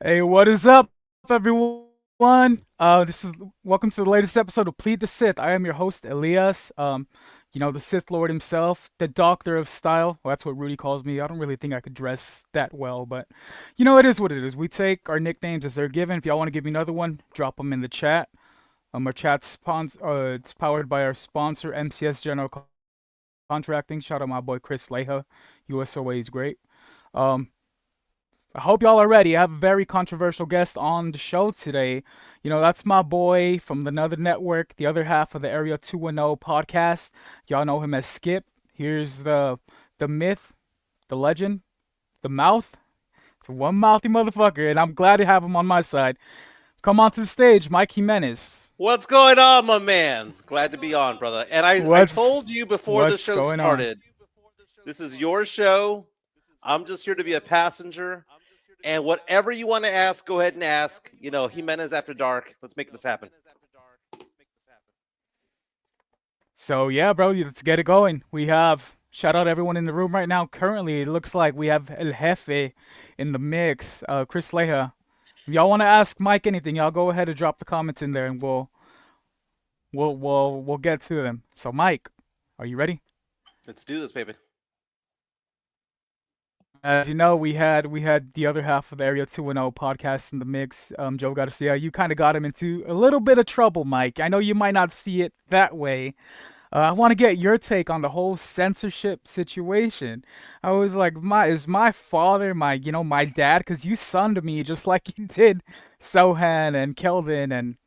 Hey, what is up, everyone? This is welcome to the latest episode of Plead the Sith. I am your host, Elias. The Sith Lord himself, the Doctor of Style. Well, that's what Rudy calls me. I don't really think I could dress that well, but it is what it is. We take our nicknames as they're given. If y'all want to give me another one, drop them in the chat. Our chat it's powered by our sponsor, MCS Contracting. Shout out my boy Chris Leha. USOA is great. Um, I hope y'all are ready. I have a very controversial guest on the show today. That's my boy from another network, the other half of the Area 210 podcast. Y'all know him as Skip. Here's the myth, the legend, the mouth. It's one mouthy motherfucker, and I'm glad to have him on my side. Come on to the stage, Mike Jimenez. What's going on, my man? Glad to be on, brother. And I What's told you before the what's show going on? started, this is your show. I'm just here to be a passenger. And whatever you want to ask, go ahead and ask. Jimenez After Dark. Let's make this happen. So yeah, bro, let's get it going. We have shout out everyone in the room right now. Currently, it looks like we have El Jefe in the mix. Chris Leha. If y'all want to ask Mike anything, y'all go ahead and drop the comments in there, and we'll get to them. So Mike, are you ready? Let's do this, baby. As you know, we had the other half of the Area 210 podcast in the mix. Joe Garcia, you kind of got him into a little bit of trouble, Mike. I know you might not see it that way. I want to get your take on the whole censorship situation. I was like, is my father my dad? Because you sunned me just like you did Sohan and Keldon and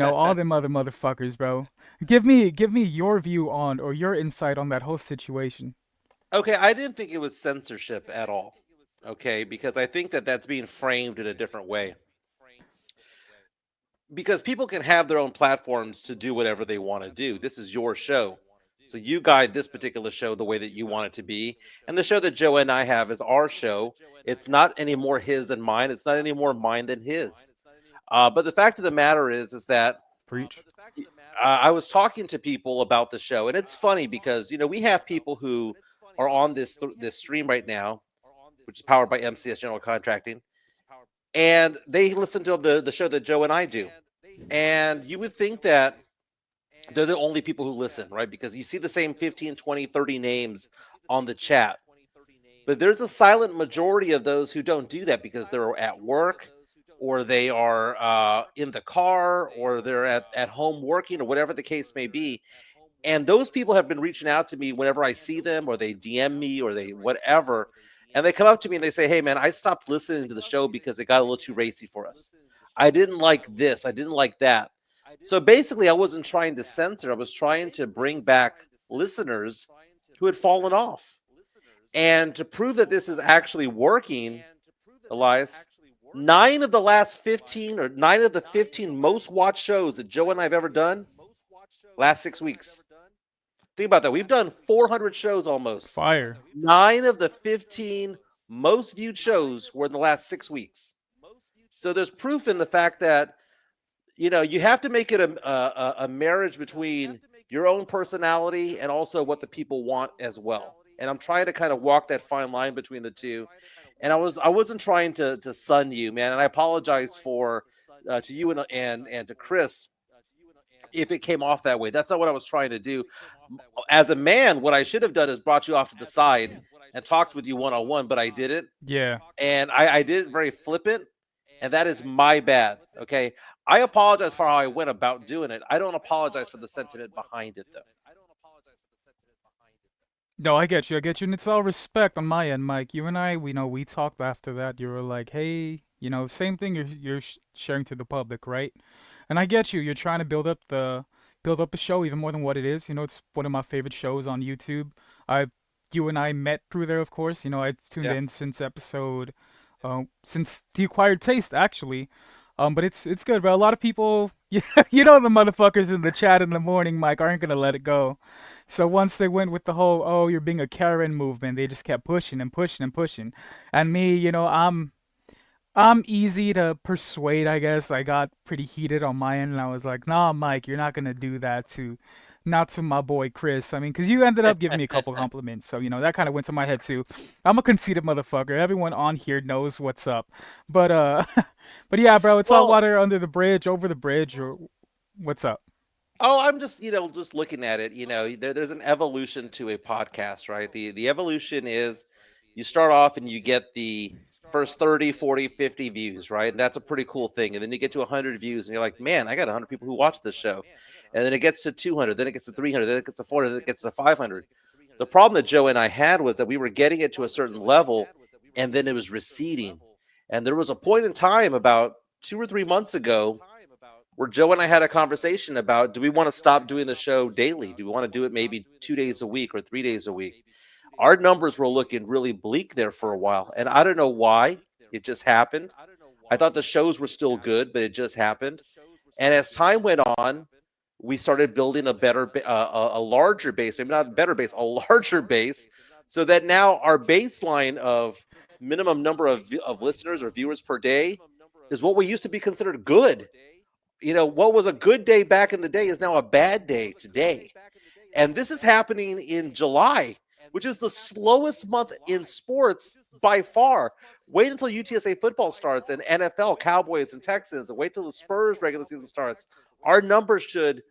all them other motherfuckers, bro. Give me your view on or your insight on that whole situation. Okay, I didn't think it was censorship at all. Okay, because I think that that's being framed in a different way. Because people can have their own platforms to do whatever they want to do. This is your show. So you guide this particular show the way that you want it to be. And the show that Joe and I have is our show. It's not any more his than mine. It's not any more mine than his. But the fact of the matter is that Preach. I was talking to people about the show, and it's funny because we have people who are on this stream right now, which is powered by MCS General Contracting, and they listen to the show that Joe and I do. And you would think that they're the only people who listen, right? Because you see the same 15, 20, 30 names on the chat. But there's a silent majority of those who don't do that because they're at work or they are in the car or they're at home working or whatever the case may be. And those people have been reaching out to me whenever I see them or they DM me or they whatever. And they come up to me and they say, "Hey, man, I stopped listening to the show because it got a little too racy for us. I didn't like this. I didn't like that." So basically, I wasn't trying to censor. I was trying to bring back listeners who had fallen off. And to prove that this is actually working, Elias, nine of the 15 most watched shows that Joe and I have ever done, last 6 weeks. Think about that. We've done 400 shows almost. Fire. Nine of the 15 most viewed shows were in the last 6 weeks. So there's proof in the fact that you have to make it a marriage between your own personality and also what the people want as well. And I'm trying to kind of walk that fine line between the two. And I wasn't trying to sun you, man. And I apologize for to you and to Chris if it came off that way. That's not what I was trying to do. As a man, what I should have done is brought you off to the side and talked with you one on one, but I didn't. Yeah. And I did it very flippant, and that is my bad. Okay. I apologize for how I went about doing it. I don't apologize for the sentiment behind it, though. No, I get you. I get you. And it's all respect on my end, Mike. You and I, we talked after that. You were like, hey, same thing you're sharing to the public, right? And I get you. You're trying to build up a show even more than what it is. It's one of my favorite shows on YouTube. I, you and I met through there, of course. I've tuned Yeah. in since the acquired taste, actually. But it's good, bro. A lot of people, yeah, the motherfuckers in the chat in the morning, Mike, aren't gonna let it go. So once they went with the whole, oh, you're being a Karen movement, they just kept pushing and pushing and pushing. And me, I'm easy to persuade, I guess. I got pretty heated on my end, and I was like, nah, Mike, you're not gonna do that to not to my boy Chris. I mean, because you ended up giving me a couple compliments, so that kind of went to my head too. I'm a conceited motherfucker. Everyone on here knows what's up, but but yeah, bro, it's all Well, water under the bridge, over the bridge, or what's up? oh, I'm just, just looking at it, there's an evolution to a podcast, right? The evolution is you start off and you get the first 30, 40, 50 views, right? And that's a pretty cool thing. And then you get to 100 views and you're like, "Man, I got 100 people who watch this show." And then it gets to 200, then it gets to 300, then it gets to 400, then it gets to 500. The problem that Joe and I had was that we were getting it to a certain level and then it was receding. And there was a point in time about 2 or 3 months ago where Joe and I had a conversation about, do we want to stop doing the show daily? Do we want to do it maybe 2 days a week or 3 days a week? Our numbers were looking really bleak there for a while. And I don't know why. It just happened. I thought the shows were still good, but it just happened. And as time went on, we started building a better, a larger base, maybe not a better base, a larger base, so that now our baseline of minimum number of listeners or viewers per day is what we used to be considered good. What was a good day back in the day is now a bad day today. And this is happening in July, which is the slowest month in sports by far. Wait until UTSA football starts and NFL, Cowboys and Texans, and wait till the Spurs regular season starts. Our numbers should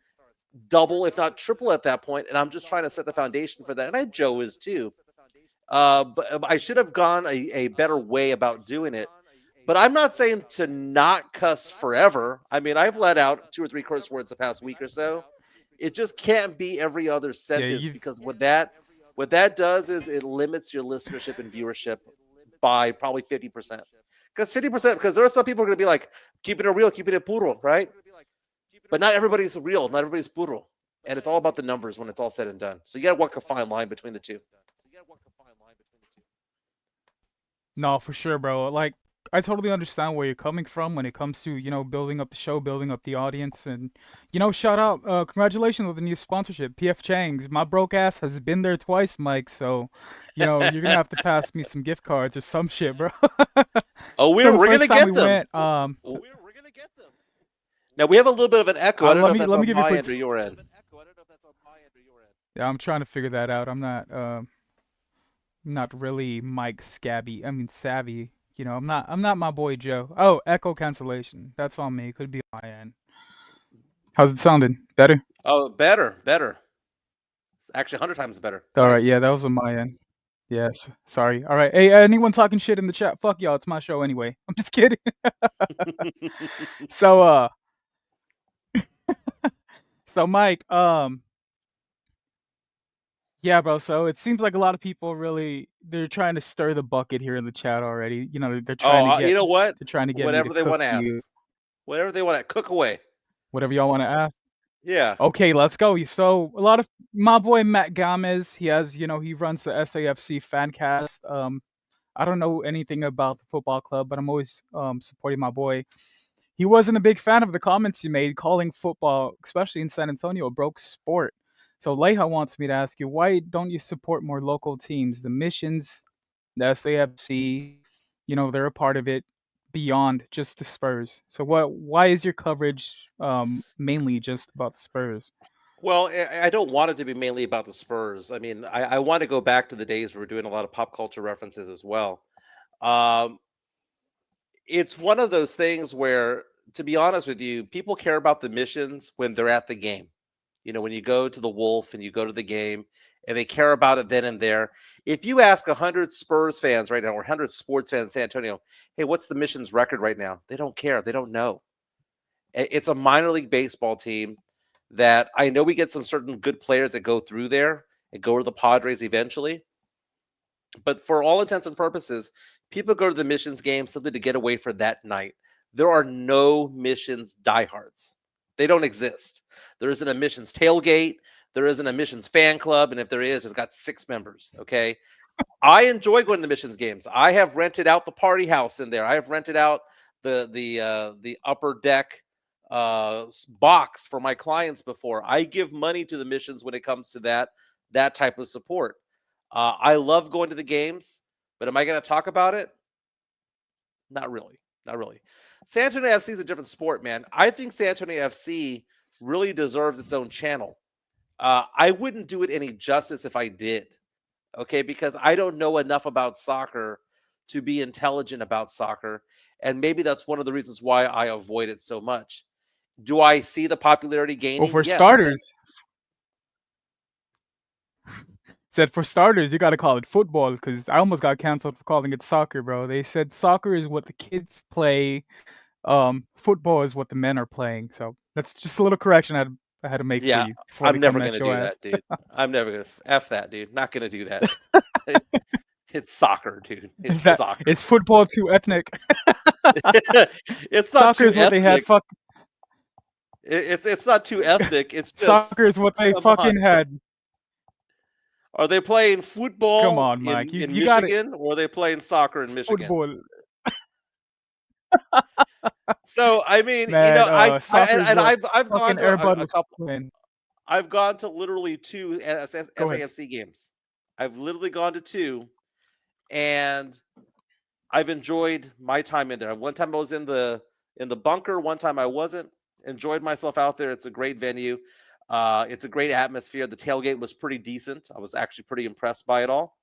double, if not triple at that point. And I'm just trying to set the foundation for that. And I Joe is too. But I should have gone a better way about doing it. But I'm not saying to not cuss forever. I mean, I've let out 2 or 3 curse words the past week or so. It just can't be every other Yeah, sentence you. because what that does is it limits your listenership and viewership by probably 50%. Because there are some people who are going to be like, keeping it real, keeping it puro, right? But not everybody's real, not everybody's puro. And it's all about the numbers when it's all said and done. So you got to walk a fine line between the two. No, for sure, bro. Like, I totally understand where you're coming from when it comes to, building up the show, building up the audience. And, shout out, congratulations with the new sponsorship, PF Chang's. My broke ass has been there twice, Mike. So, you're going to have to pass me some gift cards or some shit, bro. Oh, So we're the we're gonna first time we get them. went, Now we have a little bit of an echo. I don't let know if me that's let me on give you a my quick. end or your end. Yeah, I'm trying to figure that out. I'm not really Mike Scabby. I mean savvy. I'm not my boy Joe. Oh, echo cancellation. That's on me. Could be on my end. How's it sounding? Better? Oh, better. It's actually 100 times better. All right. Nice. Yeah, that was on my end. Yes. Sorry. All right. Hey, anyone talking shit in the chat? Fuck y'all. It's my show anyway. I'm just kidding. So, so Mike, yeah, bro. So it seems like a lot of people really they're trying to stir the bucket here in the chat already. They're trying Oh, to get you know what? they're trying to get me to Whatever they cook want to ask. you. Whatever they want to cook away. Whatever y'all want to ask. Yeah. Okay, let's go. So a lot of my boy Matt Gomez, he runs the SAFC Fancast. I don't know anything about the football club, but I'm always supporting my boy. He wasn't a big fan of the comments you made, calling football, especially in San Antonio, a broke sport. So Leha wants me to ask you, why don't you support more local teams? The Missions, the SAFC, they're a part of it beyond just the Spurs. So why is your coverage mainly just about the Spurs? Well, I don't want it to be mainly about the Spurs. I mean, I want to go back to the days where we're doing a lot of pop culture references as well. Um, it's one of those things where, to be honest with you, people care about the missions when they're at the game. When you go to the Wolf and you go to the game, and they care about it then and there. If you ask 100 Spurs fans right now or 100 sports fans in San Antonio, hey, what's the missions record right now? They don't care. They don't know. It's a minor league baseball team that I know we get some certain good players that go through there and go to the Padres eventually. But for all intents and purposes, people go to the missions game simply to get away for that night. There are no missions diehards. They don't exist. There isn't a missions tailgate. There isn't a missions fan club. And if there is, there's got 6 members. Okay. I enjoy going to missions games. I have rented out the party house in there. I have rented out the upper deck box for my clients before. I give money to the missions when it comes to that type of support. I love going to the games, but am I going to talk about it? Not really. Not really. San Antonio FC is a different sport, man. I think San Antonio FC really deserves its own channel. I wouldn't do it any justice if I did. Okay, because I don't know enough about soccer to be intelligent about soccer, and maybe that's one of the reasons why I avoid it so much. Do I see the popularity Well, gaining? for Yes, and starters, said for starters, you got to call it football because I almost got canceled for calling it soccer, bro. They said soccer is what the kids play, football is what the men are playing. So that's just a little correction I had to make for yeah, you before they I'm come never at gonna your do ass. that, dude. I'm never gonna f that, dude. Not gonna do that. It's soccer, dude. It's Is that soccer. is football too ethnic? It's not Soccer too is what they had. ethnic. It's not too ethnic. It's just Soccer is what they come on. fucking had. Are they playing Come football on, Mike. You in you got it. Michigan, or are they playing soccer in Michigan? Football, So, I mean, man. I Soccer is and what I've gone fucking to everybody a was couple. playing. I've gone to literally 2 Go ahead. SAFC games. I've literally gone to 2, and I've enjoyed my time in there. One time I was in the bunker, one time I wasn't. Enjoyed myself out there. It's a great venue. It's a great atmosphere. The tailgate was pretty decent. I was actually pretty impressed by it all.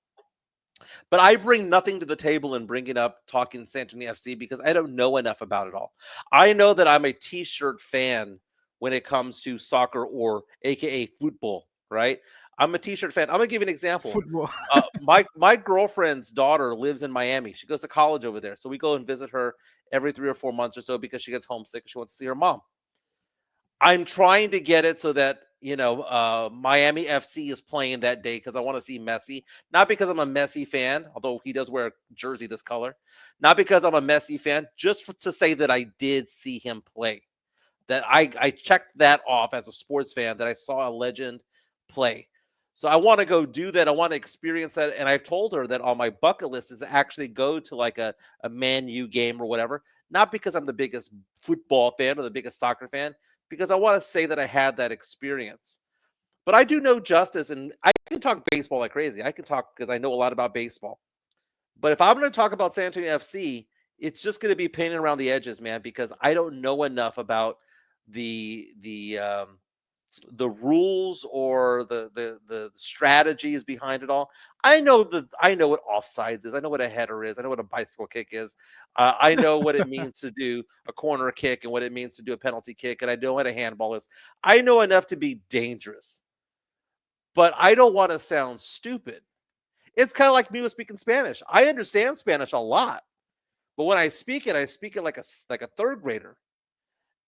But I bring nothing to the table in bringing up talking San Antonio FC because I don't know enough about it all. I know that I'm a t-shirt fan when it comes to soccer or AKA football, right? I'm a t-shirt fan. I'm gonna give you an example. Football. My girlfriend's daughter lives in Miami. She goes to college over there, so we go and visit her every 3 or 4 months or so because she gets homesick and she wants to see her mom. I'm trying to get it so that, Miami FC is playing that day because I want to see Messi. Not because I'm a Messi fan, although he does wear a jersey this color. Not because I'm a Messi fan, just to say that I did see him play. That I checked that off as a sports fan that I saw a legend play. So I want to go do that. I want to experience that. And I've told her that on my bucket list is to actually go to like a Man U game or whatever. Not because I'm the biggest football fan or the biggest soccer fan, because I want to say that I had that experience. But I do know justice, and I can talk baseball like crazy. I can talk because I know a lot about baseball. But if I'm going to talk about San Antonio FC, it's just going to be painting around the edges, man, because I don't know enough about the the rules or the strategies behind it all. I know what offsides is. I know what a header is. I know what a bicycle kick is. I know what it means to do a corner kick and what it means to do a penalty kick, and I know what a handball is. I know enough to be dangerous, but I don't want to sound stupid. It's kind of like me with speaking Spanish. I understand Spanish a lot, but when I speak it like a third grader.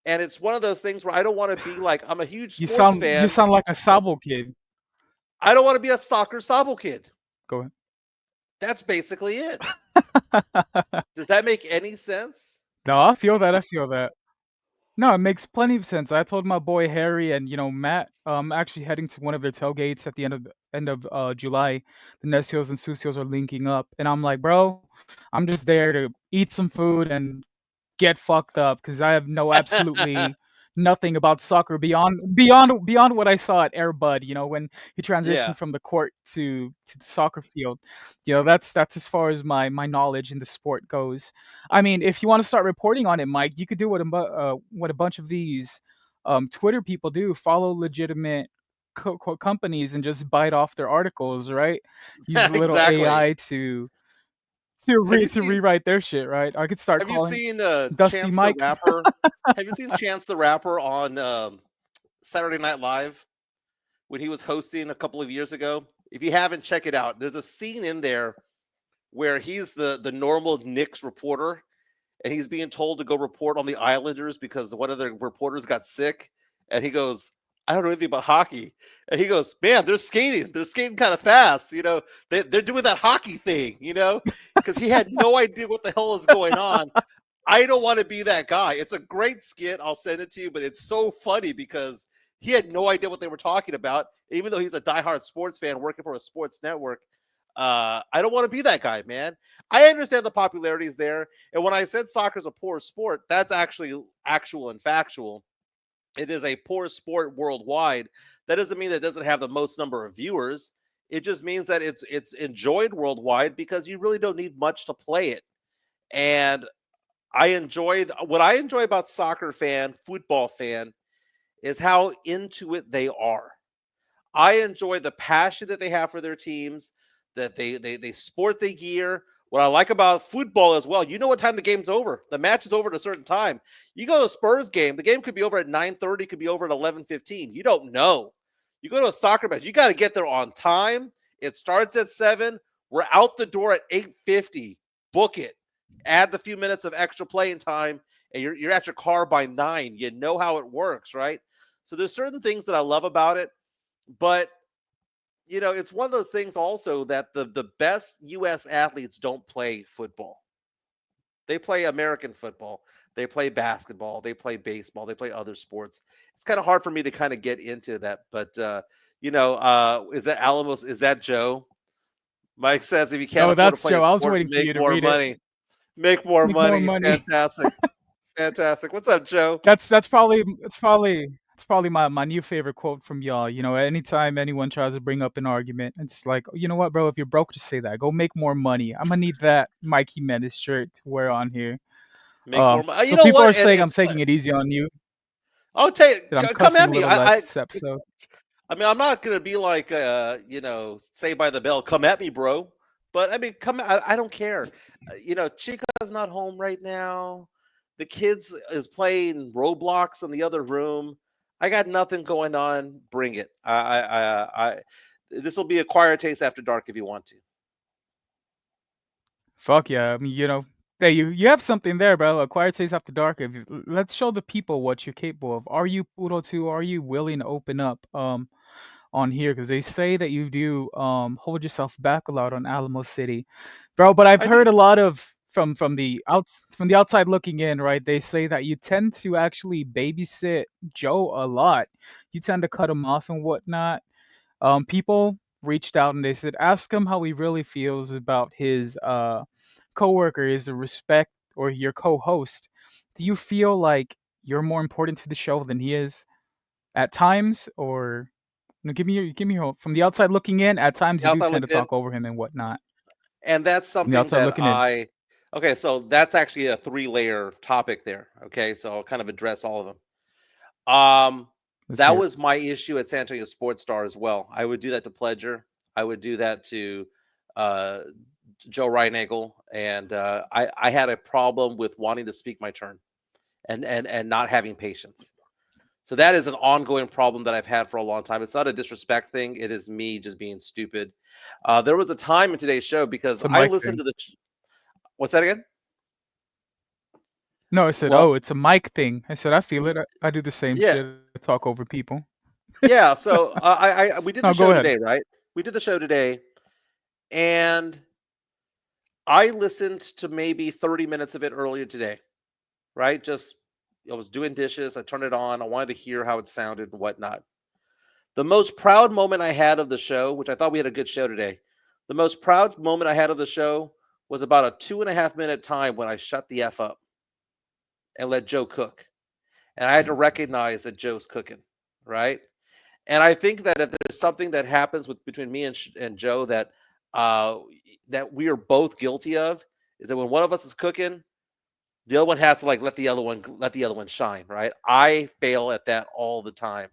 And it's one of those things where I don't want to be like I'm a huge sports You fan. sound like a Sabo kid. I don't want to be a soccer sabo kid. Go That's basically it. ahead. Does that make any sense? No, I feel that. I feel that. No, it makes plenty of sense. I told my boy Harry and Matt, actually heading to one of their tailgates at the end of July. The Necios and Sucios are linking up, and I'm like, bro, I'm just there to eat some food and get fucked up because I have no absolutely nothing about soccer beyond what I saw at Air Bud. When he Yeah, transitioned from the court to the soccer field. That's as far as my knowledge in the sport goes. I mean, if you want to start reporting on it, Mike, you could do what a bunch of these Twitter people do: follow legitimate companies and just bite off their articles, right? Use a little exactly. AI Have you to seen rewrite their shit, right? I could start have you calling seen Dusty Chance the Mike. Rapper? Have you seen Chance the Rapper on Saturday Night Live when he was hosting a couple of years ago? If you haven't, check it out. There's a scene in there where he's the normal Knicks reporter and he's being told to go report on the Islanders because one of the reporters got sick, and he goes, "I don't know anything about hockey," and he goes, "Man, they're skating kind of fast, they're doing that hockey thing, because he had no idea what the hell is going on. I don't want to be that guy. It's a great skit. I'll send it to you, but it's so funny because he had no idea what they were talking about, even though he's a diehard sports fan working for a sports network. I don't want to be that guy, man. I understand the popularity is there. And when I said soccer is a poor sport, that's actually actual and factual. It is a poor sport worldwide. That doesn't mean that it doesn't have the most number of viewers. It just means that it's enjoyed worldwide because you really don't need much to play it. And what I enjoy about soccer fan, football fan, is how into it they are. I enjoy the passion that they have for their teams, that they sport the gear. What I like about football as well, you know what time the game's over. The match is over at a certain time. You go to a Spurs game, the game could be over at 9:30, could be over at 11:15. You don't know. You go to a soccer match, you got to get there on time. It starts at 7. We're out the door at 8:50. Book it. Add the few minutes of extra playing time, and you're at your car by 9. You know how it works, right? So there's certain things that I love about it, but it's one of those things also that the best US athletes don't play football. They play American football. They play basketball, they play baseball, they play other sports. It's kind of hard for me to kind of get into that, but is that Alamos? Is that Joe? Mike says if you can't Oh, afford to that's play a Joe. I was sport, waiting for make you to more read it. money. Make more Make more money. money. Fantastic. Fantastic. What's up, Joe? That's probably my new favorite quote from y'all. Anytime anyone tries to bring up an argument, it's like, you know what, bro? If you're broke, just say that. Go make more money. I'm gonna need that Mikey Menace shirt to wear on here. Make more money. You So know people what? are And saying I'm it's taking it easy on you. I'll tell you, That I'm come cussing at a me. little I less I this episode. I mean, I'm not gonna be like, Say by the Bell, come at me, bro. But I mean, I don't care. Chica's not home right now. The kids is playing Roblox in the other room. I got nothing going on. Bring it. This will be a choir taste after dark if you want to. Fuck yeah. I mean, hey, you have something there, bro. A quiet taste after dark. Let's show the people what you're capable of. Are you Poodle 2? Are you willing to open up on here? Because they say that you do hold yourself back a lot on Alamo City, bro. But I've I do. heard a lot of from the outside looking in, right? They say that you tend to actually babysit Joe a lot. You tend to cut him off and whatnot. People reached out and they said, ask him how he really feels about his coworkers, the respect, or your co-host. Do you feel like you're more important to the show than he is at times, or give me your from the outside looking in? At times, The you do outside tend to looking in, talk over him and whatnot. and that's From the something outside that looking in, okay, so that's actually a three-layer topic there. Okay, so I'll kind of address all of them. Um, let's that hear it. was my issue at San Antonio Sports Star as well. I would do that to Pledger. I would do that to uh, Joe Reinagel, and I had a problem with wanting to speak my turn and not having patience. So that is an ongoing problem that I've had for a long time. It's not a disrespect thing. It is me just being stupid. There was a time in today's show because It's a I mic listened thing. to what's that again? No, I said, Well, oh, it's a mic thing. I said, I feel y- it. I do the same yeah, shit. I talk over people. yeah. So we did the No, go show ahead. today, right? We did the show today, and I listened to maybe 30 minutes of it earlier today, right? Just I was doing dishes. I turned it on. I wanted to hear how it sounded and whatnot. The most proud moment I had of the show, which I thought we had a good show today, the most proud moment I had of the show was about a 2.5 minute time when I shut the F up and let Joe cook. And I had to recognize that Joe's cooking, right? And I think that if there's something that happens between me and Joe uh, that we are both guilty of, is that when one of us is cooking, the other one has to like let the other one shine, right? I fail at that all the time,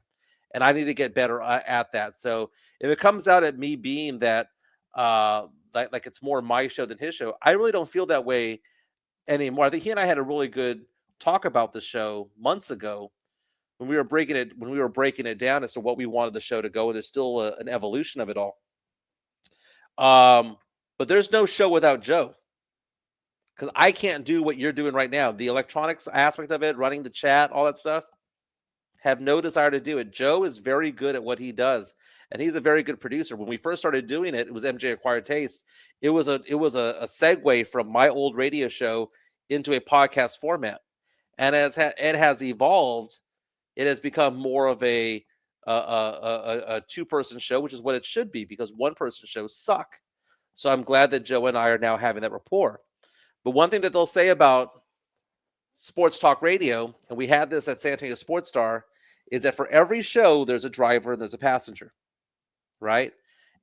and I need to get better at that. So if it comes out at me being that like it's more my show than his show, I really don't feel that way anymore. I think he and I had a really good talk about the show months ago when we were breaking it down as to what we wanted the show to go. And there's still an evolution of it all. Um, but there's no show without Joe because I can't do what you're doing right now. The electronics aspect of it, running the chat, all that stuff, have no desire to do it. Joe is very good at what he does, and he's a very good producer. When we first started doing it, it was MJ Acquired Taste. It was a segue from my old radio show into a podcast format, and as it has evolved, it has become more of a two-person show, which is what it should be because one-person shows suck. So I'm glad that Joe and I are now having that rapport. But one thing that they'll say about sports talk radio, and we had this at San Antonio Sports Star, is that for every show, there's a driver and there's a passenger, right?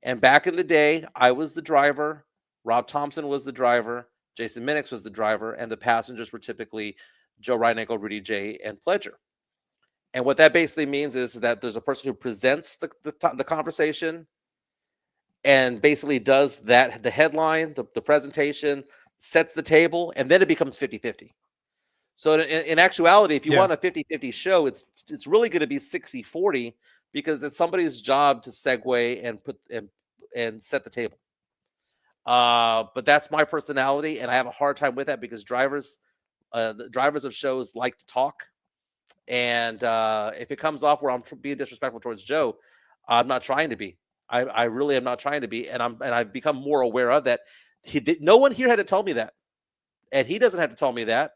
And back in the day, I was the driver, Rob Thompson was the driver, Jason Minix was the driver, and the passengers were typically Joe Reinagle, Rudy J, and Pledger. And what that basically means is that there's a person who presents the conversation and basically does that the headline, the presentation, sets the table, and then it becomes 50-50. So in actuality, if you Yeah. want a 50-50 show, it's really going to be 60-40 because it's somebody's job to segue and put and set the table. But that's my personality, and I have a hard time with that because the drivers of shows like to talk, and if it comes off where I'm being disrespectful towards Joe, I'm not trying to be. I really am not trying to be, and I've become more aware of that. No one here had to tell me that, and he doesn't have to tell me that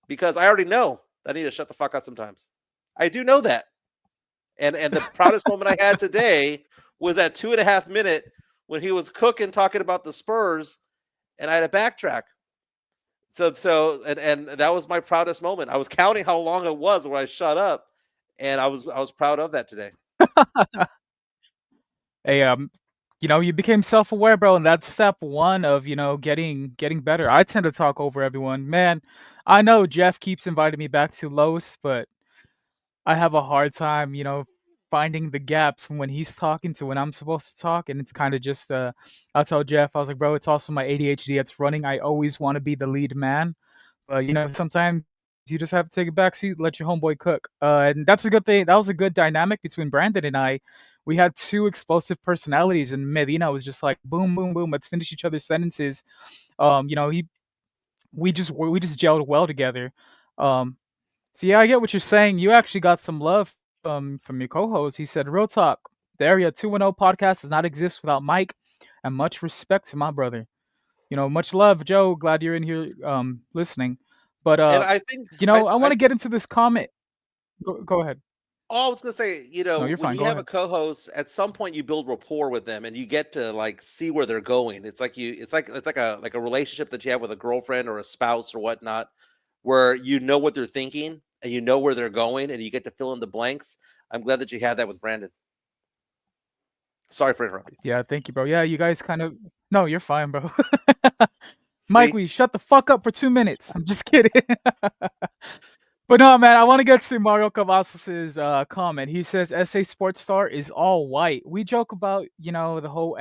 because I already know that I need to shut the fuck up sometimes. I do know that, and the proudest moment I had today was that 2.5 minute when he was cooking talking about the Spurs, and I had to backtrack. And that was my proudest moment. I was counting how long it was when I shut up, and I was proud of that today. Hey, you became self-aware, bro, and that's step one of getting better. I tend to talk over everyone, man. I know Jeff keeps inviting me back to Los, but I have a hard time, finding the gaps from when he's talking to when I'm supposed to talk, and it's kind of just I told Jeff, I was like, bro, it's also my ADHD that's running. I always want to be the lead man, but sometimes you just have to take a back seat, let your homeboy cook. And that's a good thing. That was a good dynamic between Brandon and I. We had two explosive personalities, and Medina was just like, boom, boom, boom. Let's finish each other's sentences. He we just gelled well together. Um, so yeah, I get what you're saying. You actually got some love from your co-host. He said, "Real talk, the Area 210 podcast does not exist without Mike, and much respect to my brother. Much love, Joe. Glad you're in here listening. But And I think I want I to get into this comment. Go ahead. oh, I was gonna say, No, you're when fine. you Go have a ahead. co-host, at some point you build rapport with them, and you get to like see where they're going. It's like a relationship that you have with a girlfriend or a spouse or whatnot, where you know what they're thinking and you know where they're going, and you get to fill in the blanks. I'm glad that you had that with Brandon. Sorry for interrupting. Yeah, thank you, bro. Yeah, you guys kind of. No, you're fine, bro. Mike, See, we shut the fuck up for 2 minutes. I'm just kidding. But no, man, I want to get to Mario Cavazos's comment. He says SA Sports Star is all white. We joke about, the whole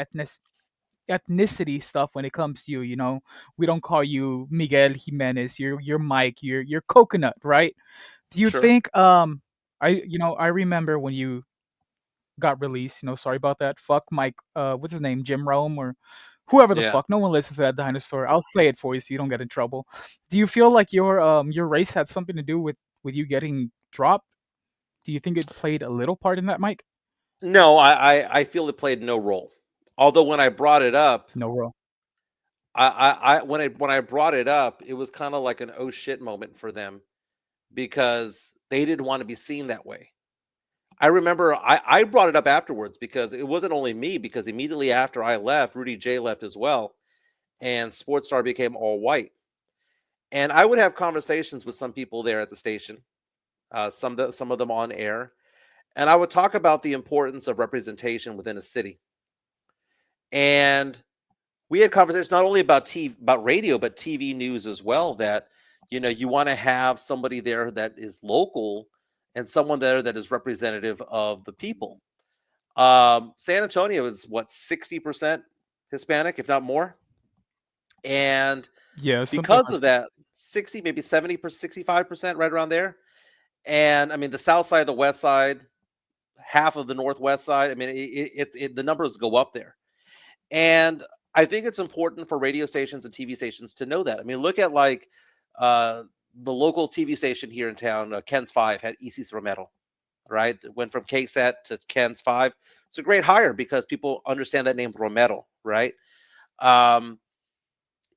ethnicity stuff when it comes to you. We don't call you Miguel Jimenez. You're Mike. You're Coconut, right? Do you sure, think I remember when you got released. Sorry about that. Fuck Mike. What's his name? Jim Rome or whoever the yeah. fuck. No one listens to that dinosaur. I'll say it for you so you don't get in trouble. Do you feel like your race had something to do with you getting dropped? Do you think it played a little part in that, Mike? No, I feel it played no role. Although when I brought it up, No, bro. when I brought it up, it was kind of like an oh shit moment for them because they didn't want to be seen that way. I remember I brought it up afterwards because it wasn't only me, because immediately after I left, Rudy J left as well, and Sports Star became all white. And I would have conversations with some people there at the station, some of them on air, and I would talk about the importance of representation within a city. And we had conversations not only about about radio, but TV news as well. That you want to have somebody there that is local and someone there that is representative of the people. San Antonio is what 60% Hispanic, if not more, and Yeah, something because like of that. that, 60, maybe 70%, 65%, right around there. And I mean, the South Side, the West Side, half of the Northwest Side. I mean, the numbers go up there. And I think it's important for radio stations and TV stations to know that. I mean, look at like uh, the local TV station here in town, Ken's Five had Isis Romero, right? It went from KSAT to Ken's Five. It's a great hire because people understand that name Romero, right? Um,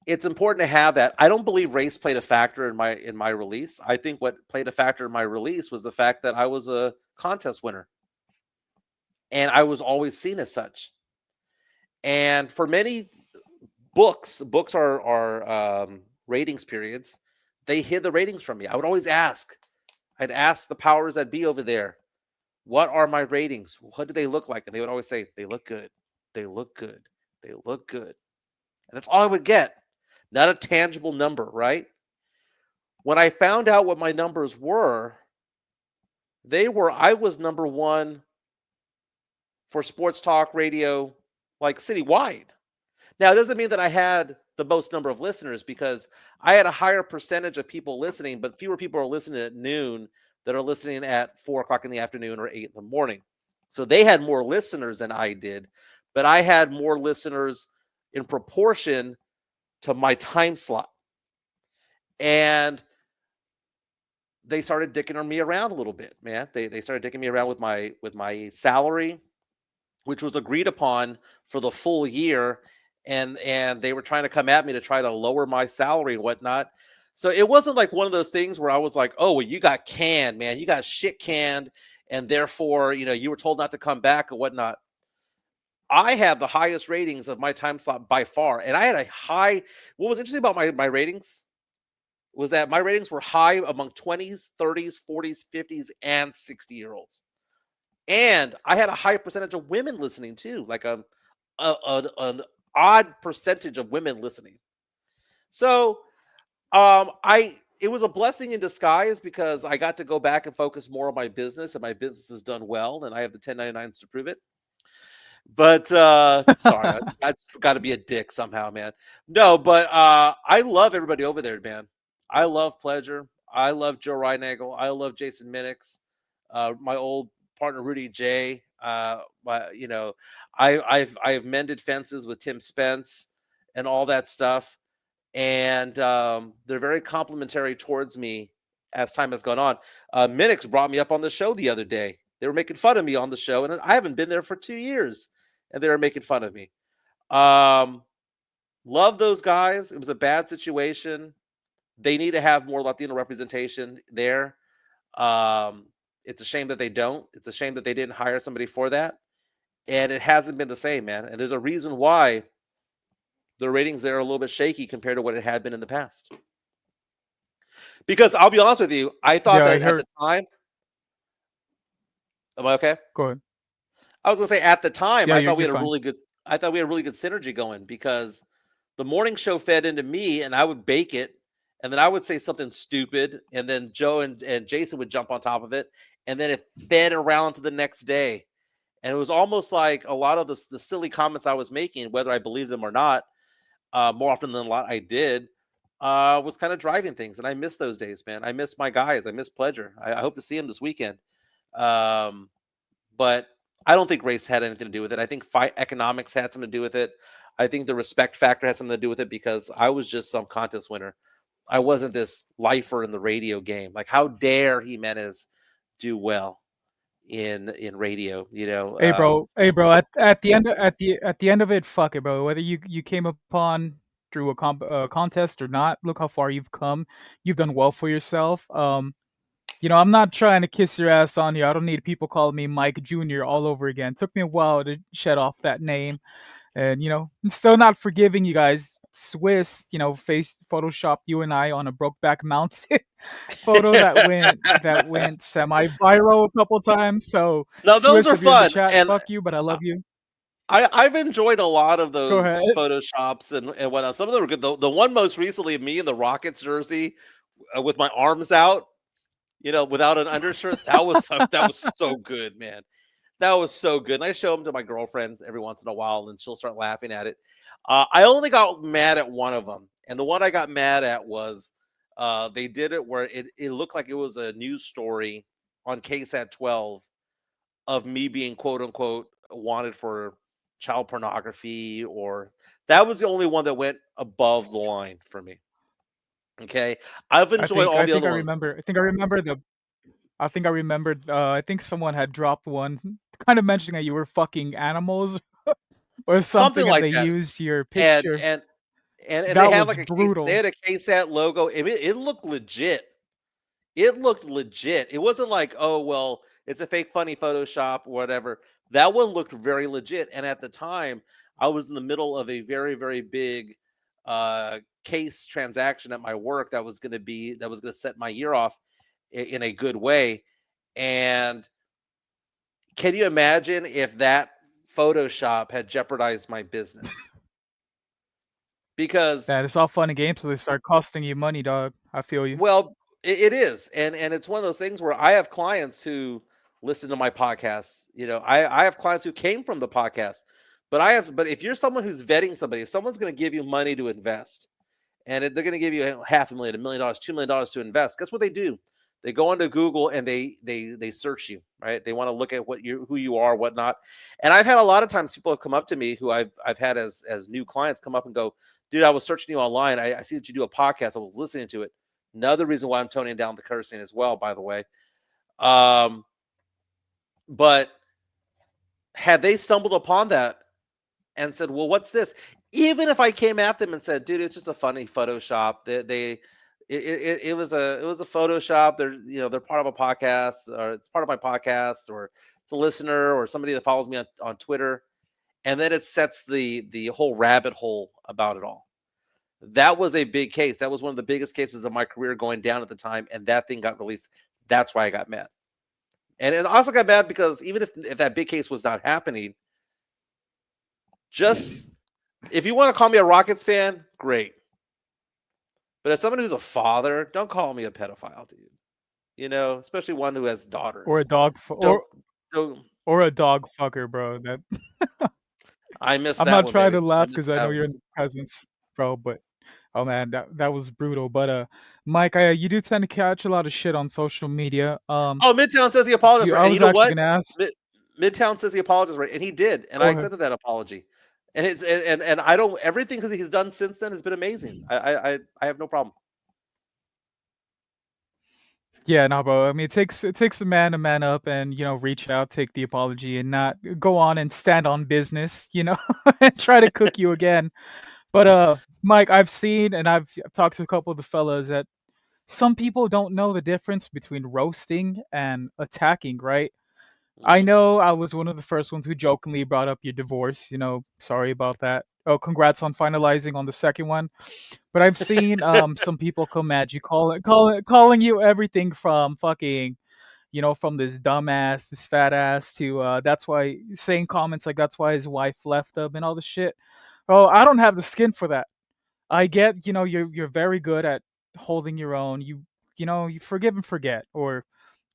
it's important to have that. I don't believe race played a factor in my release. I think what played a factor in my release was the fact that I was a contest winner and I was always seen as such. And for many books are ratings periods. They hid the ratings from me. I would always ask. I'd ask the powers that be over there, what are my ratings? What do they look like? And they would always say, they look good. They look good. They look good. And that's all I would get. Not a tangible number, right? When I found out what my numbers were, I was number one for sports talk radio, like citywide. Now, it doesn't mean that I had the most number of listeners because I had a higher percentage of people listening, but fewer people are listening at noon that are listening at 4 o'clock in the afternoon or 8 in the morning. So they had more listeners than I did, but I had more listeners in proportion to my time slot. And they started dicking me around a little bit, man. They started dicking me around with my salary, which was agreed upon for the full year, and they were trying to come at me to try to lower my salary and whatnot. So it wasn't like one of those things where I was like, "Oh, well, you got canned, man. You got shit canned, and therefore, you were told not to come back or whatnot." I had the highest ratings of my time slot by far, and I had a high. What was interesting about my ratings was that my ratings were high among 20s, 30s, 40s, 50s, and 60-year-olds. And I had a high percentage of women listening too, like an odd percentage of women listening. So I it was a blessing in disguise because I got to go back and focus more on my business, and my business has done well, and I have the 1099s to prove it. But sorry, I just got to be a dick somehow, man. No, but I love everybody over there, man. I love Pleasure. I love Joe Reinagel. I love Jason Minix. My old partner Rudy J. I've mended fences with Tim Spence and all that stuff, and they're very complimentary towards me as time has gone on. Minix brought me up on the show the other day. They were making fun of me on the show, and I haven't been there for 2 years, and they were making fun of me. Um, love those guys. It was a bad situation. They need to have more Latino representation there. Um, it's a shame that they don't. It's a shame that they didn't hire somebody for that, and it hasn't been the same, man. And there's a reason why the ratings there are a little bit shaky compared to what it had been in the past. Because I'll be honest with you, I thought Yeah, I that at heard. the time. Am I okay? Go ahead. I was gonna say at the time, Yeah, you're fine. I thought we had a really good synergy going because the morning show fed into me and I would bake it, and then I would say something stupid, and then Joe and Jason would jump on top of it, and then it fed around to the next day. And it was almost like a lot of the silly comments I was making, whether I believed them or not, more often than a lot I did, was kind of driving things. And I miss those days, man. I miss my guys. I miss Pleasure. I hope to see him this weekend. Um, but I don't think race had anything to do with it. I think fight economics had something to do with it. I think the respect factor had something to do with it because I was just some contest winner. I wasn't this lifer in the radio game. Like, how dare Jimenez do well in radio? Hey, bro. At the end of it, fuck it, bro. Whether you came upon through a contest or not, look how far you've come. You've done well for yourself. I'm not trying to kiss your ass on you. I don't need people calling me Mike Jr. all over again. Took me a while to shed off that name, and I'm still not forgiving you guys. Swiss, face Photoshop you and I on a Brokeback Mountain photo that went semi-viral a couple times. So Now those Swiss, are if you're in the fun, chat, and fuck you, but I love you. I've enjoyed a lot of Go ahead. those photoshops and whatnot. Some of them were good. The one most recently of me in the Rockets jersey with my arms out, without an undershirt, that was so good, man. That was so good. And I show them to my girlfriend every once in a while, and she'll start laughing at it. I only got mad at one of them, and the one I got mad at was they did it where it looked like it was a news story on KSAT 12 of me being quote unquote wanted for child pornography, or that was the only one that went above the line for me. Okay. I've I enjoyed think all I the think other I ones. remember. I think I remembered. I think someone had dropped one, kind of mentioning that you were fucking animals or Something something, and like they that. used your And picture. and and they That had was like they brutal. had a KSAT logo. It looked legit. It looked legit. It wasn't like, oh well, it's a fake funny Photoshop or whatever. That one looked very legit. And at the time, I was in the middle of a very, very big case transaction at my work that was gonna set my year off in a good way. And can you imagine if that Photoshop had jeopardized my business? Because That it's all fun and games till they start costing you money, dog. I feel you. well, It is, and it's one of those things where I have clients who listen to my podcasts. I have clients who came from the podcast, but if you're someone who's vetting somebody, if someone's going to give you money to invest, and they're going to give you half a million, $1 million, $2 million to invest, guess what they do? They go into Google and they search you, right? They want to look at who you are, whatnot. And I've had a lot of times people have come up to me who I've had as new clients come up and go, dude, I was searching you online. I see that you do a podcast. I was listening to it. Another reason why I'm toning down the cursing as well, by the way. Um, but had they stumbled upon that and said, "Well, what's this?" Even if I came at them and said, "Dude, it's just a funny Photoshop," it was a Photoshop. They're part of a podcast, or it's part of my podcast, or it's a listener, or somebody that follows me on Twitter, and then it sets the whole rabbit hole about it all. That was a big case. That was one of the biggest cases of my career going down at the time, and that thing got released. That's why I got mad. And it also got mad because even if that big case was not happening, just if you want to call me a Rockets fan, great. But as someone who's a father, don't call me a pedophile, dude. Especially one who has Or a daughters. dog Don't don't or a dog fucker, bro. That I missed I'm that not one, trying baby. to I laugh missed because I that know one. you're in the presence, bro. But oh man, that was brutal. But Mike, you do tend to catch a lot of shit on social media. Oh, Midtown says he apologized, You right? I And you was know actually what? gonna ask. Midtown says he apologized, right? And he did, and I Go ahead. accepted that apology. And it's and I don't everything that he's done since then has been amazing. I have no problem. Yeah, no, bro. I mean, it takes a man to man up and reach out, take the apology, and not go on and stand on business, and try to cook you again. But Mike, I've seen and I've talked to a couple of the fellas that some people don't know the difference between roasting and attacking, right? I Mhm. know I was one of the first ones who jokingly brought up your divorce. Sorry about that. Oh, congrats on finalizing on the second one. But I've seen some people come at you, calling you everything from fucking, from this dumbass, this fat ass to that's why saying comments like that's why his wife left him and all this shit. Oh, I don't have the skin for that. I get, you're very good at holding your own. You forgive and forget, or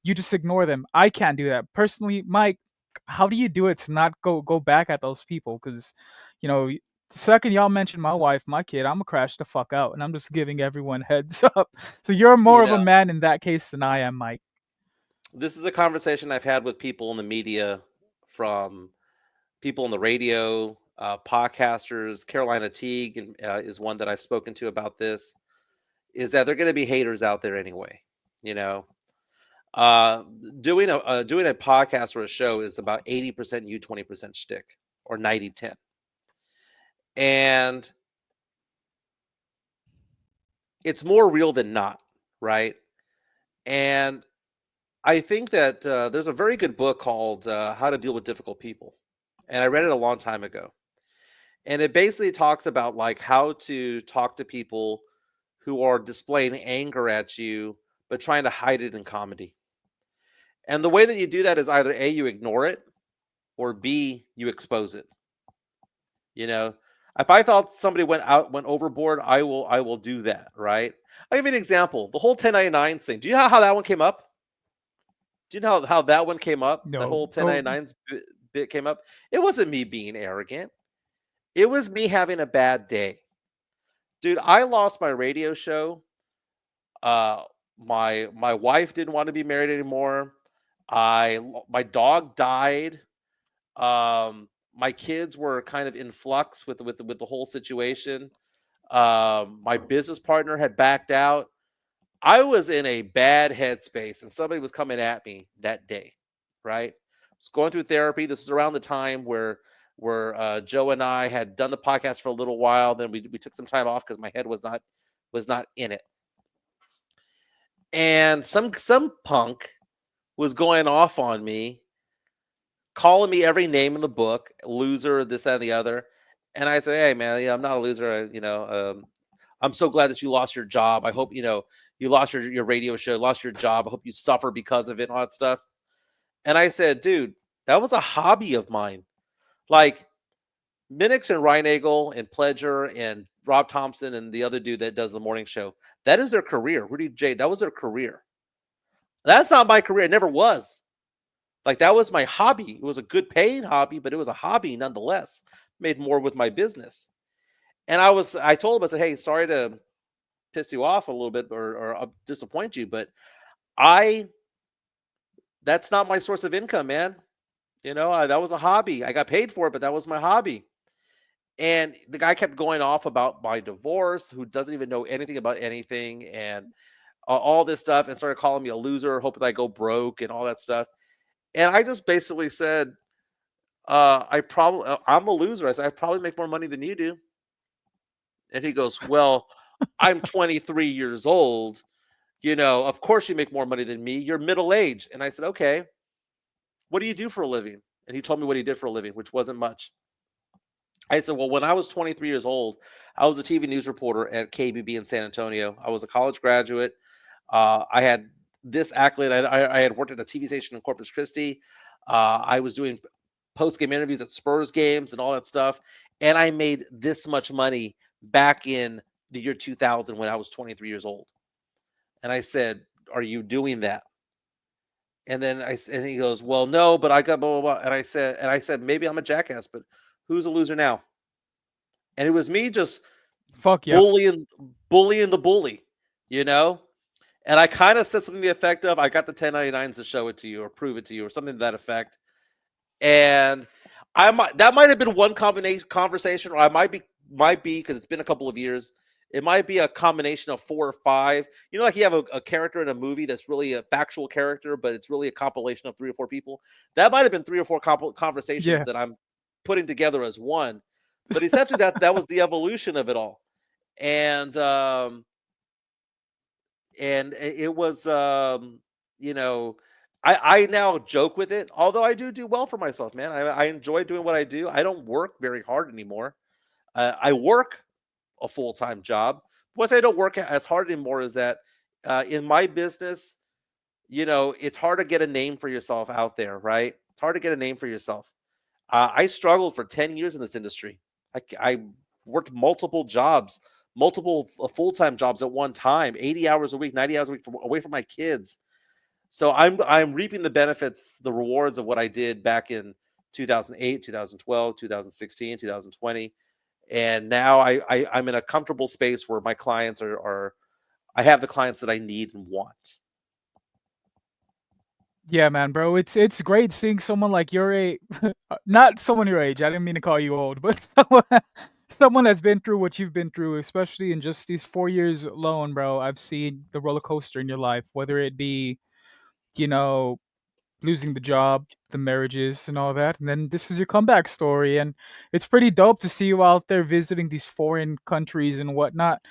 you just ignore them. I can't do that personally, Mike. How do you do it to not go back at those people? Because, the second y'all mention my wife, my kid, I'm gonna crash the fuck out, and I'm just giving everyone heads up. So you're more You of a know, man in that case than I am, Mike. this is a conversation I've had with people in the media, from people on the radio, podcasters. Carolina Teague is one that I've spoken to about this. Is that they're going to be haters out there anyway? You know, uh, doing a podcast or a show is about 80% you, 20% shtick, or 90-10, and it's more real than not, right? And I think that there's a very good book called How to Deal with Difficult People, and I read it a long time ago. And it basically talks about like how to talk to people who are displaying anger at you, but trying to hide it in comedy. And the way that you do that is either A, you ignore it, or B, you expose it. You know, if I thought somebody went overboard, I will do that, right? I'll give you an example. The whole 1099 thing. Do you know how that one came up? Do you know how that one came up? That No, whole go. 1099s bit came up. It wasn't me being arrogant. It was me having a bad day. Dude, I lost my radio show. Uh my wife didn't want to be married anymore. My dog died. My kids were kind of in flux with the whole situation. My business partner had backed out. I was in a bad headspace, and somebody was coming at me that day, right? I was going through therapy. This is around the time where Joe and I had done the podcast for a little while. Then we took some time off because my head was not in it. And some punk was going off on me, calling me every name in the book, loser, this, that, and the other. And I say, hey man, I'm not a loser. I'm so glad that you lost your job. I hope you lost your radio show, lost your job. I hope you suffer because of it and all that stuff. And I said, dude, that was a hobby of mine. Like Minix and Reinagel and Pledger and Rob Thompson and the other dude that does the morning show. That is their career. Rudy J. That was their career. That's not my career. It never was. Like that was my hobby. It was a good paying hobby, but it was a hobby nonetheless. Made more with my business. And I told him, I said, hey, sorry to piss you off a little bit or disappoint you, but I that's not my source of income, man. That was a hobby. I got paid for it, but that was my hobby. And the guy kept going off about my divorce, who doesn't even know anything about anything, and all this stuff, and started calling me a loser, hoping I go broke and all that stuff. And I just basically said, I'm a loser. I said, I probably make more money than you do. And he goes, well, I'm 23 years old. Of course you make more money than me. You're middle aged. And I said, okay, what do you do for a living? And he told me what he did for a living, which wasn't much. I said, well, when I was 23 years old, I was a TV news reporter at KBB in San Antonio. I was a college graduate. I had this accolade. I had worked at a TV station in Corpus Christi. I was doing post game interviews at Spurs games and all that stuff. And I made this much money back in the year 2000 when I was 23 years old. And I said, are you doing that? And he goes, well, no, but I got blah, blah, blah. And I said, maybe I'm a jackass, but who's a loser now? And it was me just Fuck yeah. bullying the bully, you know? And I kind of said something to the effect of, I got the 1099s to show it to you or prove it to you or something to that effect. And that might have been one combination conversation, or I might be because it's been a couple of years. It might be a combination of 4 or 5. Like you have a character in a movie that's really a factual character, but it's really a compilation of 3 or 4 people. That might have been 3 or 4 conversations Yeah. that I'm putting together as one. But essentially, that was the evolution of it all, and it was you know I now joke with it, although I do well for myself, man. I enjoy doing what I do. I don't work very hard anymore. I work a full-time job. Once I don't work as hard anymore is that in my business, it's hard to get a name for yourself out there, right? It's hard to get a name for yourself. I struggled for 10 years in this industry. I worked multiple jobs, multiple full-time jobs at one time, 80 hours a week, 90 hours a week away from my kids. So I'm reaping the benefits, the rewards of what I did back in 2008, 2012, 2016, 2020. And now I'm in a comfortable space where my clients are I have the clients that I need and want. Yeah, man, bro. It's great seeing someone like your age, not someone your age. I didn't mean to call you old, but someone that's been through what you've been through, especially in just these 4 years alone, bro. I've seen the roller coaster in your life, whether it be, you know, losing the job, the marriages, and all that. And then this is your comeback story, and it's pretty dope to see you out there visiting these foreign countries and whatnot.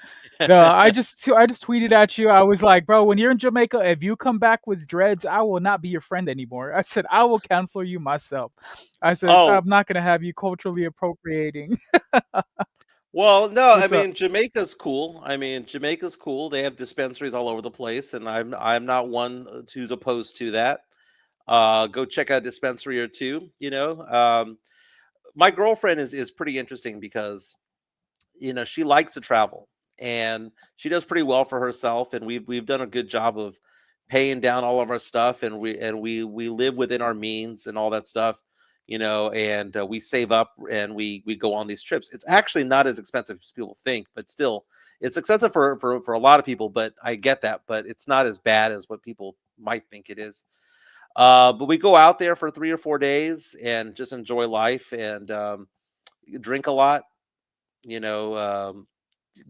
I just tweeted at you. I was like, bro, when you're in Jamaica, if you come back with dreads, I will not be your friend anymore. I said I will cancel you myself. I said Oh, I'm not gonna have you culturally appropriating. well, no, I What's up? mean Jamaica's cool. Jamaica's cool. They have dispensaries all over the place, and I'm not one who's opposed to that. Go check out a dispensary or two. My girlfriend is pretty interesting because she likes to travel and she does pretty well for herself, and we've done a good job of paying down all of our stuff, and we live within our means and all that stuff. And we save up and we go on these trips. It's actually not as expensive as people think, but still it's expensive for a lot of people, but I get that, but it's not as bad as what people might think it is. But we go out there for 3 or 4 days and just enjoy life and drink a lot, you know,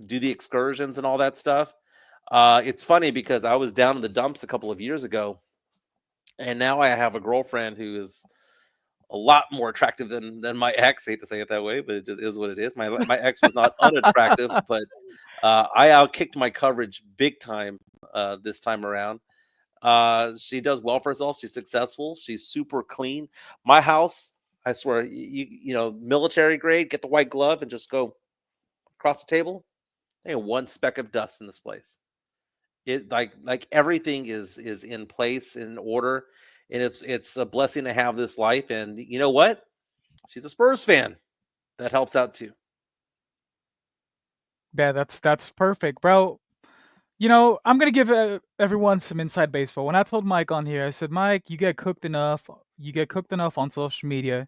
do the excursions and all that stuff. It's funny because I was down in the dumps a couple of years ago, and now I have a girlfriend who is a lot more attractive than my ex. I hate to say it that way, but it just is what it is. My ex was not unattractive, but I outkicked my coverage big time this time around. She does well for herself. She's successful. She's super clean. My house, I swear, military grade. Get the white glove and just go across the table. Ain't one speck of dust in this place. It like everything is in place, in order, and it's a blessing to have this life. And you know what? She's a Spurs fan. That helps out too. Yeah, that's perfect, bro. I'm gonna give everyone some inside baseball. When I told Mike on here, I said, Mike, you get cooked enough. You get cooked enough on social media.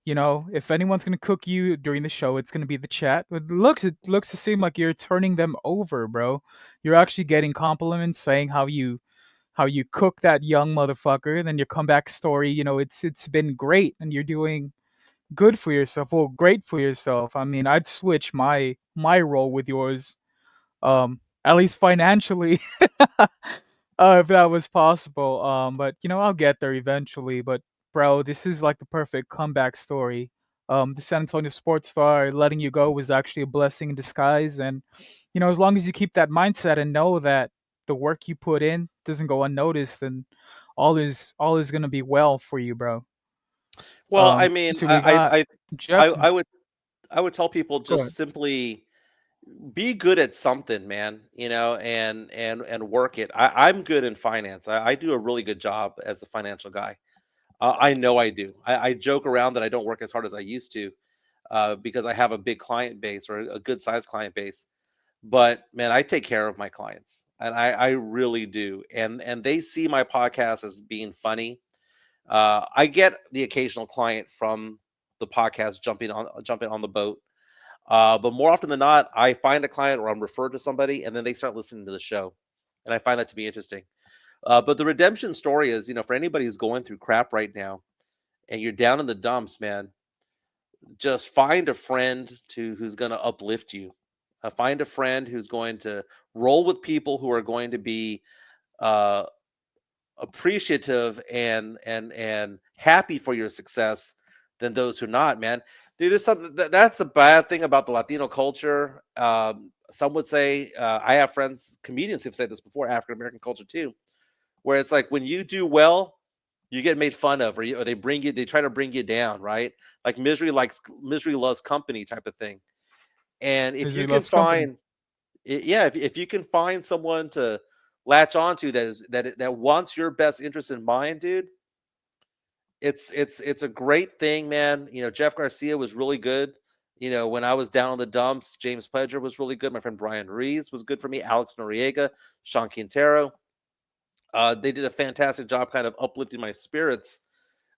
If anyone's gonna cook you during the show, it's gonna be the chat. It looks to seem like you're turning them over, bro. You're actually getting compliments saying how you cook that young motherfucker. And then your comeback story, it's been great, and you're doing good for yourself. Well, great for yourself. I mean, I'd switch my role with yours, at least financially, if that was possible. But I'll get there eventually. But bro, this is like the perfect comeback story. The San Antonio sports star letting you go was actually a blessing in disguise, and as long as you keep that mindset and know that the work you put in doesn't go unnoticed, then all is gonna be well for you, bro. Well, I mean, Let's see, we got I, Jeff. I would I would tell people Go ahead. just simply be good at something, man, and work it. I'm good in finance. I do a really good job as a financial guy. I know I do. I joke around that I don't work as hard as I used to, because I have a big client base or a good sized client base. But man, I take care of my clients, and I really do. And they see my podcast as being funny. I get the occasional client from the podcast jumping on the boat, but more often than not, I find a client or I'm referred to somebody, and then they start listening to the show, and I find that to be interesting. But the redemption story is, for anybody who's going through crap right now, and you're down in the dumps, man, just find a friend who's going to uplift you. Find a friend who's going to roll with people who are going to be uh, appreciative and happy for your success than those who not, man. Dude, there's something that's a bad thing about the Latino culture. Some would say, I have friends, comedians who've said this before, African American culture too, where it's like when you do well, you get made fun of, or they try to bring you down, right? Like misery loves company type of thing. And if you Misery can loves company. find, yeah, if you can find someone to latch onto that wants your best interest in mind, dude, it's a great thing, man. Jeff Garcia was really good. When I was down in the dumps, James Pledger was really good. My friend Brian Rees was good for me. Alex Noriega, Sean Quintero. They did a fantastic job kind of uplifting my spirits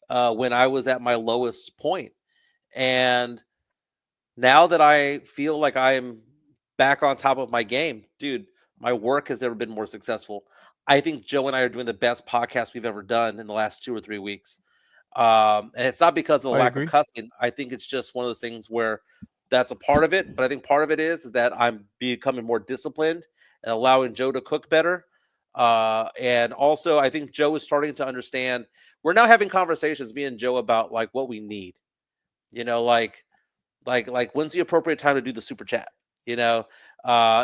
when I was at my lowest point. And now that I feel like I'm back on top of my game, dude, my work has never been more successful. I think Joe and I are doing the best podcast we've ever done in the last 2 or 3 weeks. And it's not because of the I lack of agree. cussing. I think it's just one of those things where that's a part of it. But I think part of it is that I'm becoming more disciplined and allowing Joe to cook better. And also, I think Joe is starting to understand. We're now having conversations, me and Joe, about like what we need. You know, like when's the appropriate time to do the super chat? You know,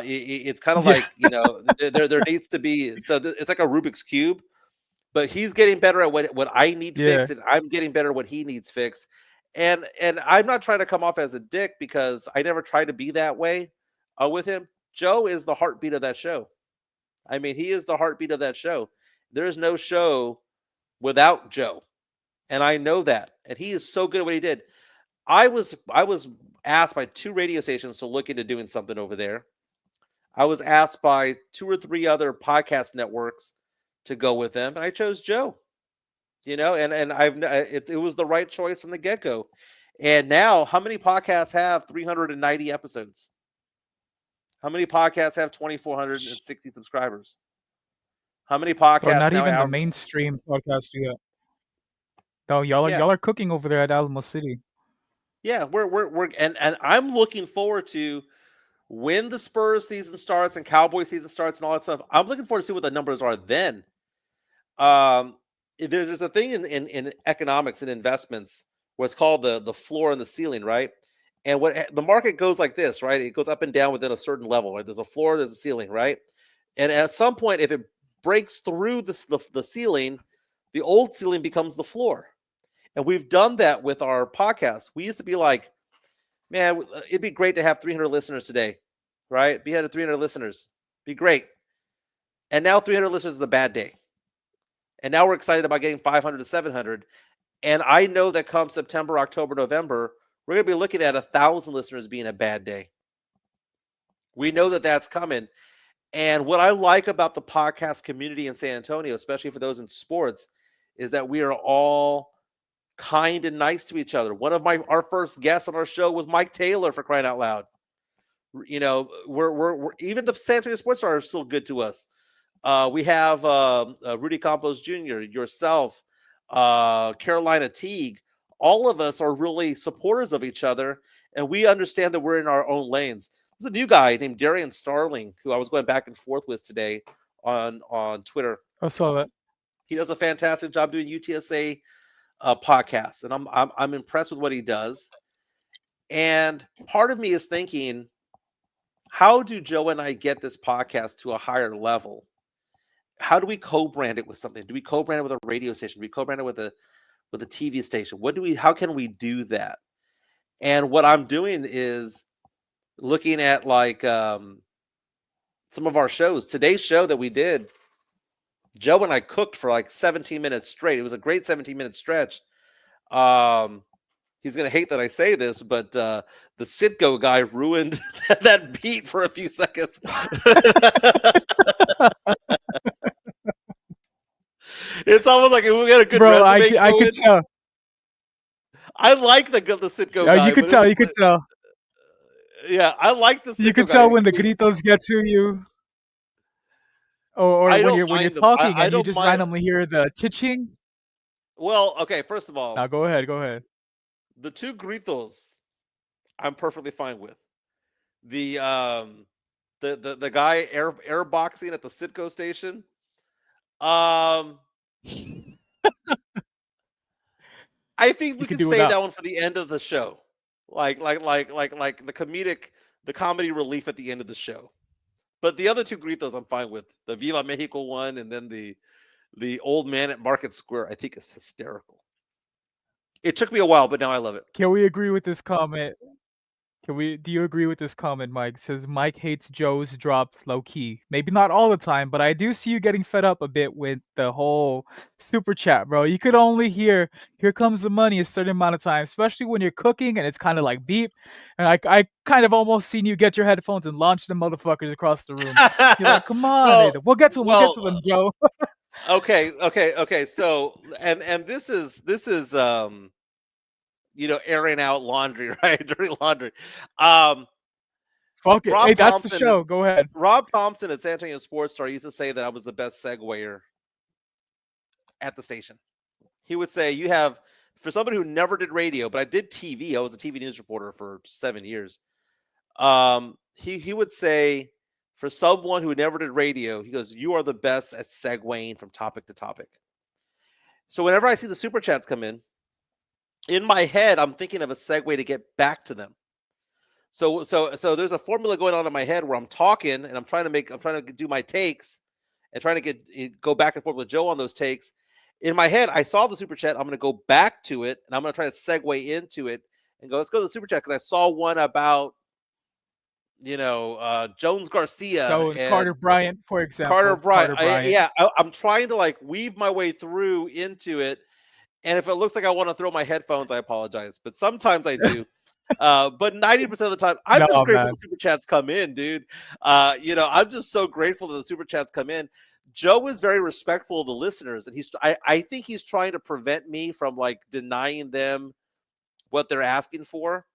it's kind of Yeah, like there needs to be, it's like a Rubik's cube, but he's getting better at what I need yeah. fixed, and I'm getting better at what he needs fixed. And I'm not trying to come off as a dick because I never tried to be that way with him. Joe is the heartbeat of that show. I mean, he is the heartbeat of that show. There's no show without Joe, and I know that. And he is so good at what he did. I was asked by two radio stations to look into doing something over there. I was asked by two or three other podcast networks to go with them, and I chose Joe. And it was the right choice from the get go. And now, how many podcasts have 390 episodes? How many podcasts have 2,460 subscribers? How many Bro, podcasts not now even the have? mainstream podcast yet. No, y'all are Yeah, y'all are cooking over there at Alamo City. yeah, we're and I'm looking forward to when the Spurs season starts and Cowboy season starts and all that stuff. I'm looking forward to see what the numbers are then. Um, there's a thing in economics and investments where it's called the floor and the ceiling, right? And the market goes like this, right? It goes up and down within a certain level. Right? There's a floor, there's a ceiling, right? And at some point, if it breaks through the ceiling, the old ceiling becomes the floor. And we've done that with our podcast. We used to be like, man, it'd be great to have 300 listeners today, right? Be had 300 listeners, be great. And now 300 listeners is a bad day. And now we're excited about getting 500 to 700. And I know that come September, October, November, we're going to be looking at 1,000 listeners being a bad day. We know that that's coming. And what I like about the podcast community in San Antonio, especially for those in sports, is that we are all kind and nice to each other. One of our first guests on our show was Mike Taylor, for crying out loud. You know, we're even the San Antonio sports stars are still good to us. We have Rudy Campos Jr., yourself, Carolina Teague. All of us are really supporters of each other, and we understand that we're in our own lanes. There's a new guy named Darian Starling who I was going back and forth with today on Twitter. I saw that. He does a fantastic job doing UTSA podcasts, and I'm impressed with what he does. And part of me is thinking, how do Joe and I get this podcast to a higher level? How do we co-brand it with something? Do we co-brand it with a radio station? Do we co-brand it with a TV station? How can we do that? And what I'm doing is looking at like some of our shows. Today's show that we did, Joe and I cooked for like 17 minutes straight. It was a great 17-minute stretch. He's gonna hate that I say this, but the Sitco guy ruined that beat for a few seconds. It's almost like if we got a good Bro, resume I could going. tell. I like the Sitco You guy, could but it tell. was You could tell. yeah, I like the You Sitco could tell guy. when the gritos get to you, or I when don't you're mind them. talking I and you don't just mind. randomly hear the chiching. Well, okay. First of all, Now go ahead. Go ahead. the two gritos, I'm perfectly fine with. The um, the guy airboxing at the Sitco station. Um, I think You we could could do save without. that one for the end of the show, like the comedy relief at the end of the show. But the other two gritos, I'm fine with. The Viva Mexico one, and then the old man at Market Square, I think is hysterical. It took me a while, but now I love it. Can we agree with this comment? Can we? Do you agree with this comment, Mike? It says Mike hates Joe's drops low key. Maybe not all the time, but I do see you getting fed up a bit with the whole super chat, bro. You could only hear "Here comes the money" a certain amount of time, especially when you're cooking and it's kind of like beep. And I kind of almost seen you get your headphones and launch the motherfuckers across the room. You're like, come on, well, we'll get to him. We'll get well, to them, Joe. okay. So, and this is airing out laundry, right? Dirty laundry. Um, Fuck it. Hey, Rob that's the Thompson, show. Go ahead. Rob Thompson at San Antonio Sports Star used to say that I was the best segwayer at the station. He would say, "You have for somebody who never did radio, but I did TV. I was a TV news reporter for 7 years." He would say, for someone who never did radio, he goes, "You are the best at segueing from topic to topic." So whenever I see the super chats come in my head, I'm thinking of a segue to get back to them. So there's a formula going on in my head where I'm talking and I'm trying to do my takes and trying to go back and forth with Joe on those takes. In my head, I saw the super chat. I'm going to go back to it and I'm going to try to segue into it and go, let's go to the super chat because I saw one about Jones Garcia So and Carter Bryant, for Carter example, Bryant. Carter Bryant. I'm trying to like weave my way through into it, and if it looks like I want to throw my headphones, I apologize. But sometimes I do. But 90% of the time, I'm No, just grateful man. the super chats come in, dude. I'm just so grateful that the super chats come in. Joe is very respectful of the listeners, and I think he's trying to prevent me from like denying them what they're asking for.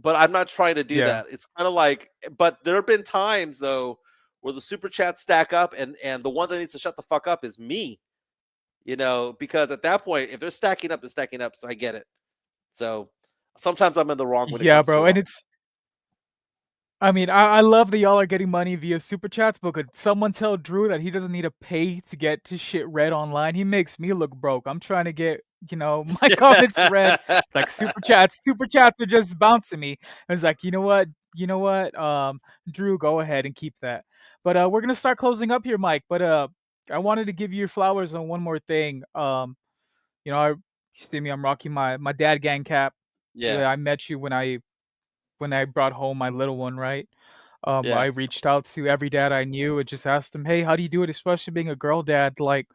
But I'm not trying to do Yeah. that. It's kind of like, but there have been times though where the super chats stack up, and the one that needs to shut the fuck up is me. Because at that point, if they're stacking up, they're stacking up. So I get it. So sometimes I'm in the wrong when it Yeah, comes to bro. it. And I mean, I love that y'all are getting money via super chats, but could someone tell Drew that he doesn't need to pay to get his shit read online? He makes me look broke. I'm trying to get, my comments read. It's like super chats are just bouncing me. And it's like, you know what? Drew, go ahead and keep that. But we're gonna start closing up here, Mike. But I wanted to give you your flowers on one more thing. You see me, I'm rocking my dad gang cap. Yeah, I met you when I brought home my little one, right? I yeah. reached out to every dad I knew and just asked them, "Hey, how do you do it?" Especially being a girl dad, like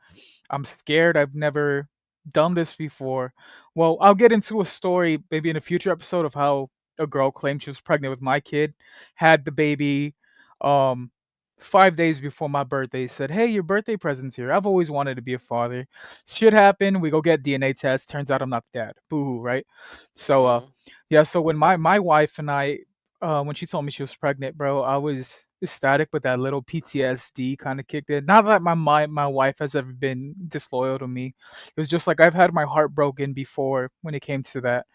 I'm scared. I've never done this before. Well, I'll get into a story maybe in a future episode of how a girl claimed she was pregnant with my kid, had the baby, um, 5 days before my birthday, said, "Hey, your birthday present's here. I've always wanted to be a father." Shit happened. We go get DNA test. Turns out I'm not the dad. Boo hoo, right? So, Mhm. yeah. So when my wife and I, when she told me she was pregnant, bro, I was ecstatic, but that little PTSD kind of kicked in. Not that my wife has ever been disloyal to me. It was just like I've had my heart broken before when it came to that.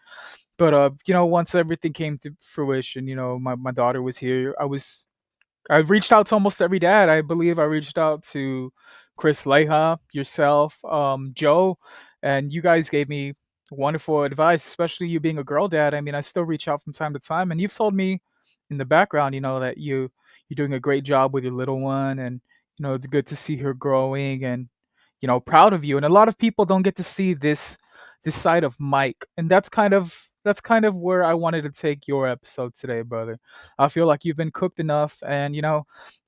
But once everything came to fruition, my daughter was here. I've reached out to almost every dad. I believe I reached out to Chris Leha, yourself, Joe, and you guys gave me wonderful advice, especially you being a girl dad. I mean, I still reach out from time to time, and you've told me in the background, that you're doing a great job with your little one, and it's good to see her growing, and proud of you. And a lot of people don't get to see this side of Mike, and that's kind of where I wanted to take your episode today, brother. I feel like you've been cooked enough, and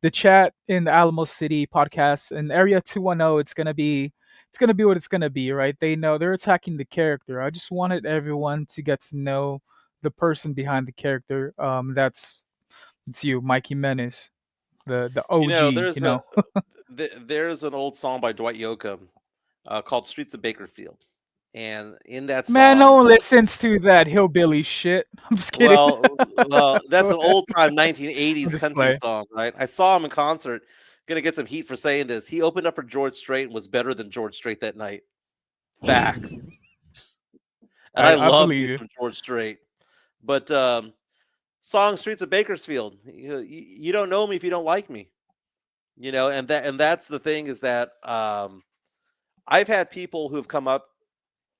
the chat in the Alamo City podcast in Area 210, it's gonna be what it's gonna be, right? They know they're attacking the character. I just wanted everyone to get to know the person behind the character. It's you, Mike Jimenez, the You know, OG. there's an old song by Dwight Yoakam called "Streets of Bakerfield," and in that Man, no song, one listens to that hillbilly shit. I'm just kidding. that's Go an ahead. old time I'm 1980s just country playing. song, right? I saw him in concert. Gonna get some heat for saying this. He opened up for George Strait and was better than George Strait that night. Facts. And I I love believe me you. some George Strait. But song "Streets of Bakersfield." You don't know me if you don't like me. And that's the thing is that I've had people who've come up,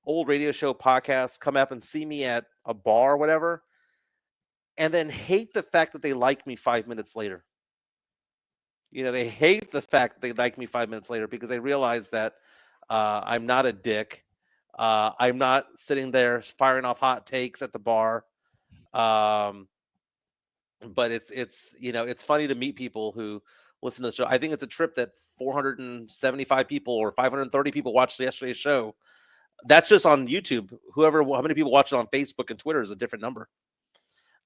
old radio show podcasts, come up and see me at a bar or whatever, and then hate the fact that they like me 5 minutes later. They hate the fact that they like me 5 minutes later because they realize that I'm not a dick. I'm not sitting there firing off hot takes at the bar. Um, but it's funny to meet people who listen to the show. I think it's a trip that 475 people or 530 people watched yesterday's show. That's just on YouTube. How many people watch it on Facebook and Twitter is a different number.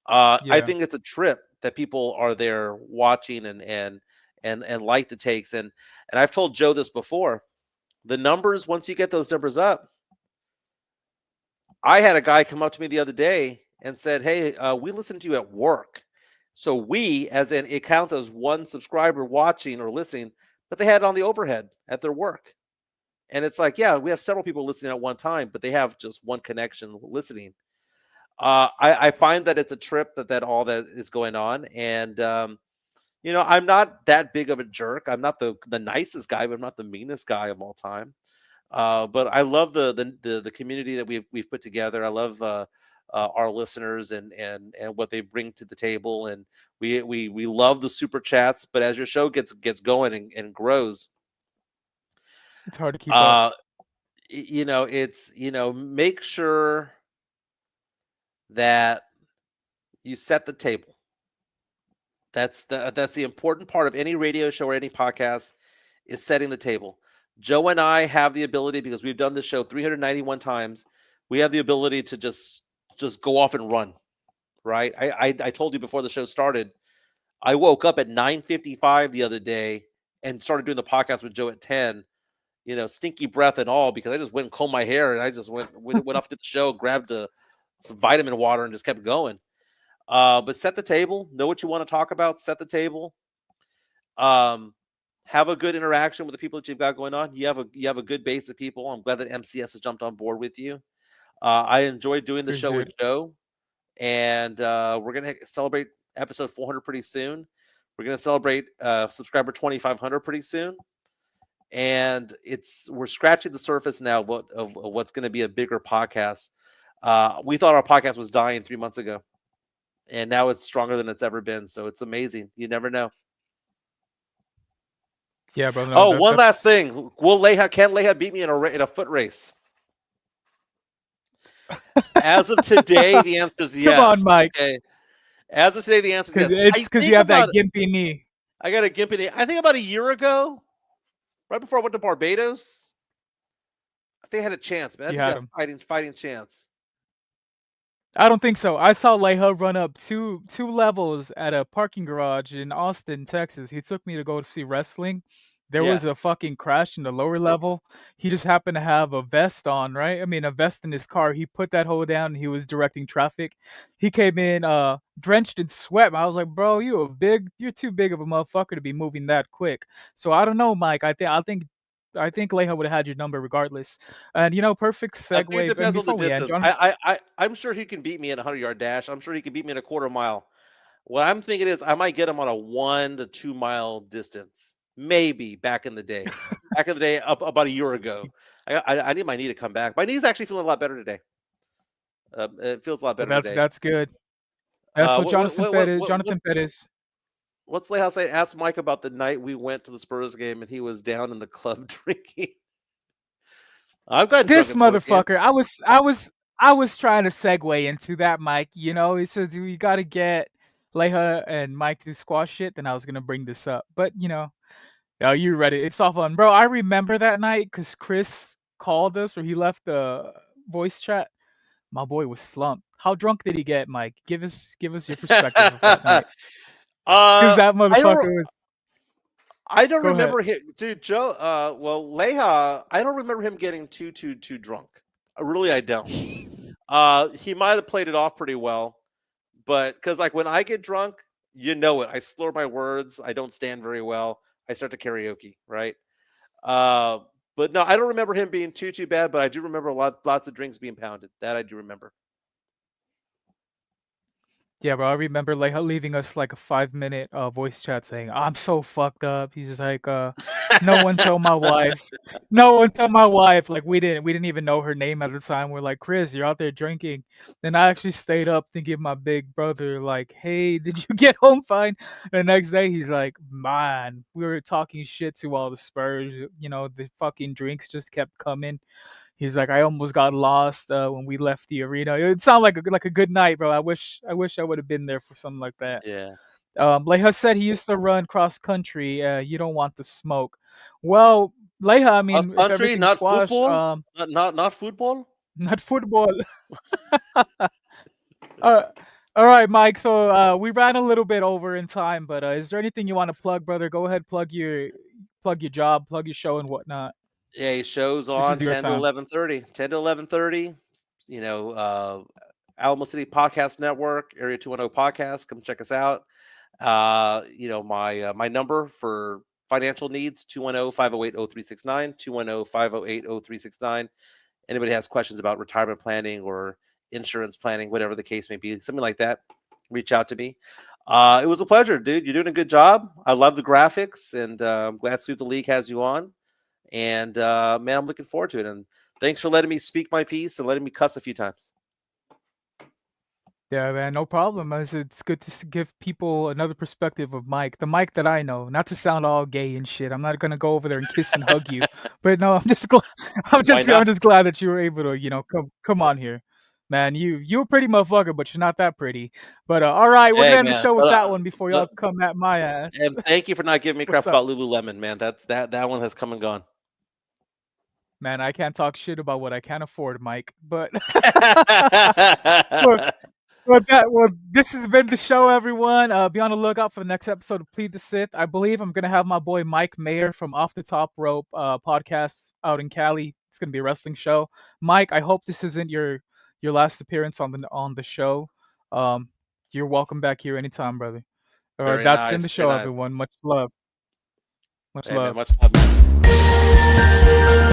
I Yeah, think it's a trip that people are there watching and like the takes. And I've told Joe this before. The numbers, once you get those numbers up, I had a guy come up to me the other day and said, "Hey, we listened to you at work." So we, as in it counts as one subscriber watching or listening, but they had it on the overhead at their work. And it's like, yeah, we have several people listening at one time, but they have just one connection listening. I find that it's a trip that all that is going on, and I'm not that big of a jerk. I'm not the nicest guy, but I'm not the meanest guy of all time. But I love the community that we've put together. I love our listeners and what they bring to the table, and we love the super chats. But as your show gets going and grows, it's hard to keep up. uh, it's make sure that you set the table. That's the important part of any radio show or any podcast is setting the table. Joe and I have the ability because we've done this show 391 times. We have the ability to just go off and run, right? I told you before the show started, I woke up at 9:55 the other day and started doing the podcast with Joe at 10, stinky breath and all because I just went and combed my hair and I just went off to the show, grabbed some vitamin water and just kept going. But set the table, know what you want to talk about, set the table. Um, have a good interaction with the people that you've got going on. You have a good base of people. I'm glad that MCS has jumped on board with you. I enjoyed doing the show Appreciate with it. Joe, and we're gonna celebrate episode 400 pretty soon. We're gonna celebrate subscriber 2,500 pretty soon, and we're scratching the surface now of what's going to be a bigger podcast. We thought our podcast was dying 3 months ago, and now it's stronger than it's ever been. So it's amazing. You never know. Yeah, brother. No, Oh, that one last that's thing. Can Leha beat me in a foot race? As of today, the answer is come on, yes. Mike, Okay. As of today, the answer is because yes. it's because you have that gimpy knee. I got a gimpy. I think about a year ago, right before I went to Barbados, I think I had a chance, man. I You think I had had him. a fighting chance. I don't think so. I saw Leha run up two levels at a parking garage in Austin, Texas. He took me to go to see wrestling. There Yeah. was a fucking crash in the lower level. He just happened to have a vest on, right? I mean, a vest in his car. He put that hole down and he was directing traffic. He came in drenched in sweat. I was like, "Bro, you're too big of a motherfucker to be moving that quick." So I don't know, Mike. I think Leha would have had your number regardless. And perfect Dude, segue. And depends on the before we end, distance. John. I'm sure he can beat me in a 100-yard dash. I'm sure he can beat me in a quarter mile. What I'm thinking is I might get him on a 1 to 2 mile distance, maybe back in the day. Back in the day, up about a year ago. I need my knee to come back. My knee's actually feeling a lot better today. It feels a lot Well, better that's today. that's good. So What what what what what Jonathan what's Perez. what's Lehouse say? Ask Mike about the night we went to the Spurs game and he was down in the club drinking. I've gotten drunk This at sports games. motherfucker. I was trying to segue into that, Mike. It's a we got to get Leha and Mike to squash it. Then I was gonna bring this up, but oh, you read it. It's all fun, bro. I remember that night because Chris called us or he left the voice chat. My boy was slumped. How drunk did he get, Mike? Give us your perspective of that night. Because that I don't motherfucker was. I don't Go ahead. remember him, dude. Joe, well, Leha, I don't remember him getting too drunk. Really, I don't. He might have played it off pretty well, but because like when I get drunk, you know it. I slur my words. I don't stand very well. I start to karaoke, right? Uh, but no, I don't remember him being too bad. But I do remember lots of drinks being pounded. That I do remember. Yeah, bro, I remember like leaving us like a 5 minute voice chat saying, "I'm so fucked up." He's just like, "No one tell my wife, no one tell my wife." Like we didn't even know her name at the time. We're like, "Chris, you're out there drinking." Then I actually stayed up thinking my big brother, like, "Hey, did you get home fine?" The next day, he's like, "Man, we were talking shit to all the Spurs. The fucking drinks just kept coming." He's like, I almost got lost when we left the arena. It sounded like a good night, bro. I wish I would have been there for something like that. Yeah, Leha said he used to run cross country. You don't want the smoke. Well, Leha, I cross mean, if country, everything's not squash, football, not football. not football. uh, all right, Mike. So we ran a little bit over in time, but is there anything you want to plug, brother? Go ahead, plug your job, plug your show, and whatnot. Yeah, he shows This is on your 10 to time. 11:30. 10 to 11:30. Alamo City Podcast Network, Area 210 Podcast. Come check us out. My number for financial needs 210-508-0369, 210-508-0369. Anybody has questions about retirement planning or insurance planning, whatever the case may be, something like that, reach out to me. It was a pleasure, dude. You're doing a good job. I love the graphics, and I'm glad Sweep the League has you on. And man, I'm looking forward to it. And thanks for letting me speak my piece and letting me cuss a few times. Yeah, man, no problem. It's good to give people another perspective of Mike, the Mike that I know. Not to sound all gay and shit. I'm not gonna go over there and kiss and hug you, but no, I'm just glad. I'm Why just I'm not? just glad that you were able to come on here, man. You're a pretty motherfucker, but you're not that pretty. But all right, we're Hey, gonna end the man. show with that one before y'all But come at my ass. and thank you for not giving me What's crap up, about Lululemon, man. That one has come and gone. man? I can't talk shit about what I can't afford, Mike. But look, this has been the show, everyone. Be on the lookout for the next episode of Plead the Sith. I believe I'm gonna have my boy Mike Mayer from Off the Top Rope podcast out in Cali. It's gonna be a wrestling show. Mike, I hope this isn't your last appearance on the show. Um, you're welcome back here anytime, brother. All right, Very that's been the nice. Very show, nice. everyone. Much love. Much Hey, man. love. Much love, man.